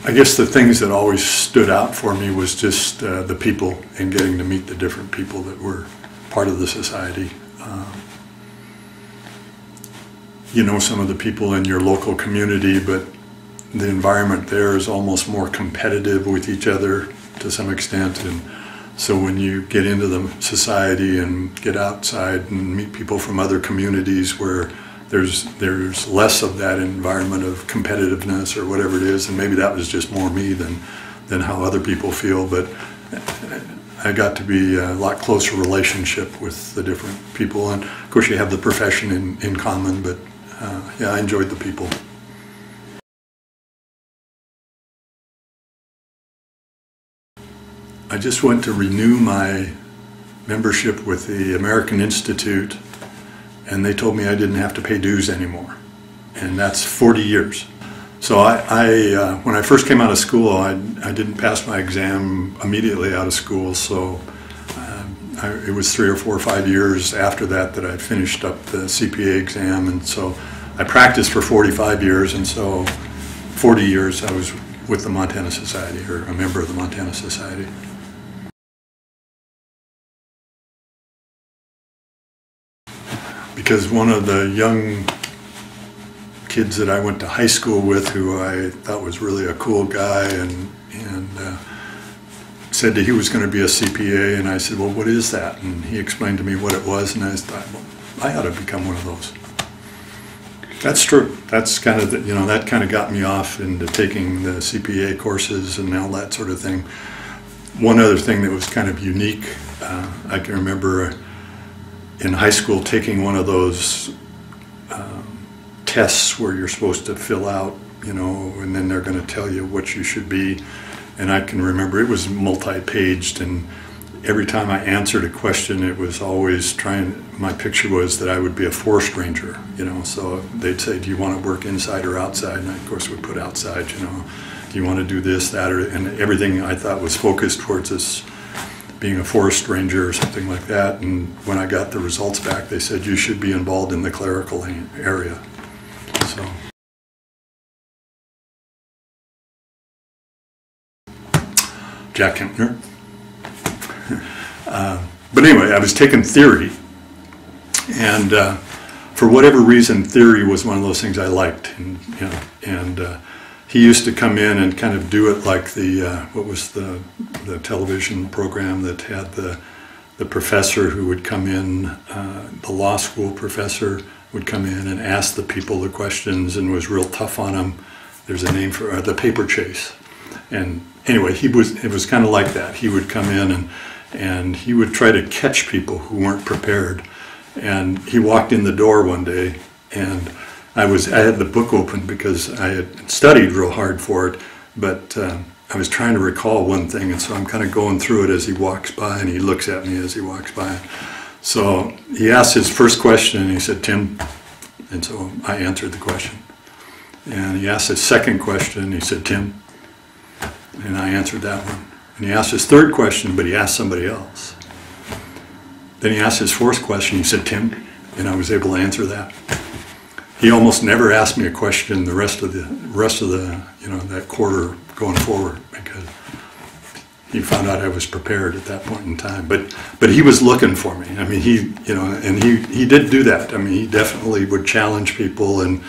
I guess the things that always stood out for me was just the people and getting to meet the different people that were part of the society. You know some of the people in your local community, but the environment there is almost more competitive with each other to some extent, and so when you get into the society and get outside and meet people from other communities where there's less of that environment of competitiveness or whatever it is, and maybe that was just more me than how other people feel, but I got to be a lot closer relationship with the different people, and of course you have the profession in common, but yeah, I enjoyed the people. I just went to renew my membership with the American Institute, and they told me I didn't have to pay dues anymore, and that's 40 years. So when I first came out of school, I didn't pass my exam immediately out of school, so it was 3 or 4 or 5 years after that I finished up the CPA exam, and so I practiced for 45 years, and so 40 years I was with the Montana Society, or a member of the Montana Society. Because one of the young kids that I went to high school with, who I thought was really a cool guy, and said that he was going to be a CPA, and I said, well, what is that? And he explained to me what it was, and I thought, well, I ought to become one of those. That's true. That's kind of, you know, that kind of got me off into taking the CPA courses and all that sort of thing. One other thing that was kind of unique, I can remember in high school taking one of those tests where you're supposed to fill out, you know, and then they're going to tell you what you should be. And I can remember it was multi-paged, and every time I answered a question, it was always my picture was that I would be a forest ranger, you know, so they'd say, do you want to work inside or outside? And I, of course, would put outside, you know, do you want to do this, that, and everything I thought was focused towards this being a forest ranger or something like that. And when I got the results back, they said, you should be involved in the clerical area. So. Jack Kempner. But anyway, I was taking theory, and for whatever reason, theory was one of those things I liked. And, you know, and he used to come in and kind of do it like the what was the television program that had the professor who would come in, the law school professor would come in and ask the people the questions and was real tough on them. There's a name for the paper chase. And anyway, it was kind of like that. He would come in and he would try to catch people who weren't prepared. And he walked in the door one day, and I had the book open because I had studied real hard for it, but I was trying to recall one thing, and so I'm kind of going through it as he walks by, and he looks at me as he walks by. So he asked his first question, and he said, Tim, and so I answered the question. And he asked his second question, and he said, Tim, and I answered that one. And he asked his third question, but he asked somebody else. Then he asked his fourth question, he said, Tim, and I was able to answer that. He almost never asked me a question the rest of the you know, that quarter going forward, because he found out I was prepared at that point in time. But he was looking for me. I mean, you know, and he did do that. I mean, he definitely would challenge people and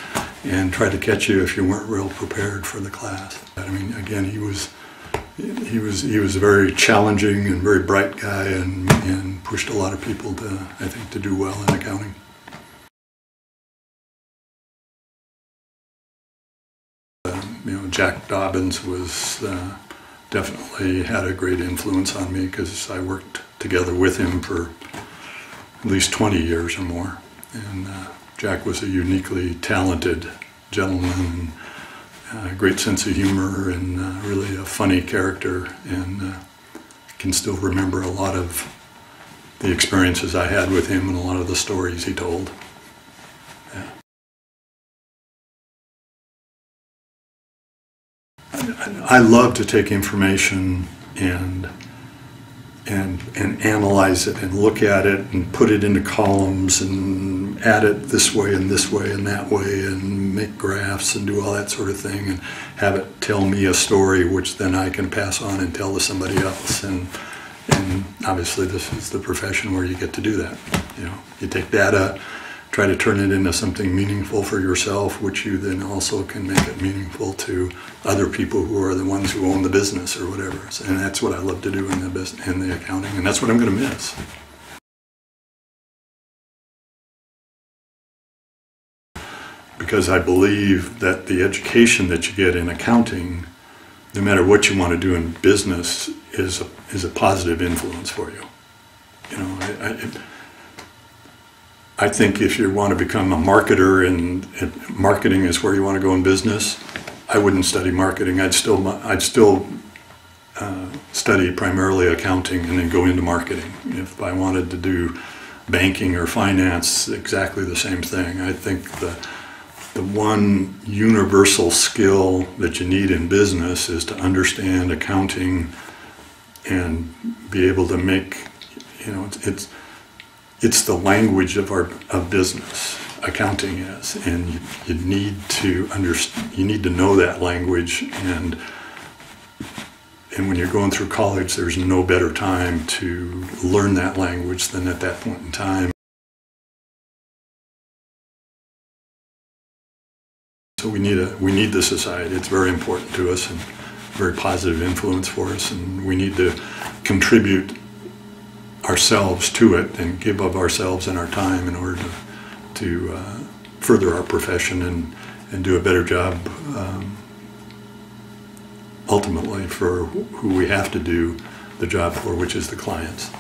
try to catch you if you weren't real prepared for the class. I mean, again, he was a very challenging and very bright guy, and pushed a lot of people to, I think, to do well in accounting. You know, Jack Dobbins was definitely had a great influence on me, because I worked together with him for at least 20 years or more. And Jack was a uniquely talented gentleman, a great sense of humor, and really a funny character, and can still remember a lot of the experiences I had with him and a lot of the stories he told. Yeah. I love to take information and and analyze it and look at it and put it into columns and add it this way and that way and make graphs and do all that sort of thing and have it tell me a story which then I can pass on and tell to somebody else. And obviously this is the profession where you get to do that. You know, you take data, try to turn it into something meaningful for yourself, which you then also can make it meaningful to other people who are the ones who own the business or whatever. And that's what I love to do in the business, in the accounting, and that's what I'm going to miss. Because I believe that the education that you get in accounting, no matter what you want to do in business, is a positive influence for you. You know, I think if you want to become a marketer and marketing is where you want to go in business, I wouldn't study marketing. I'd still study primarily accounting and then go into marketing. If I wanted to do banking or finance, exactly the same thing. I think the one universal skill that you need in business is to understand accounting and be able to make, you know, it's the language of business. Accounting is, and you need to know that language, and when you're going through college, there's no better time to learn that language than at that point in time. So we need the society. It's very important to us and very positive influence for us, and we need to contribute ourselves to it and give of ourselves and our time in order to further our profession and do a better job ultimately for who we have to do the job for, which is the clients.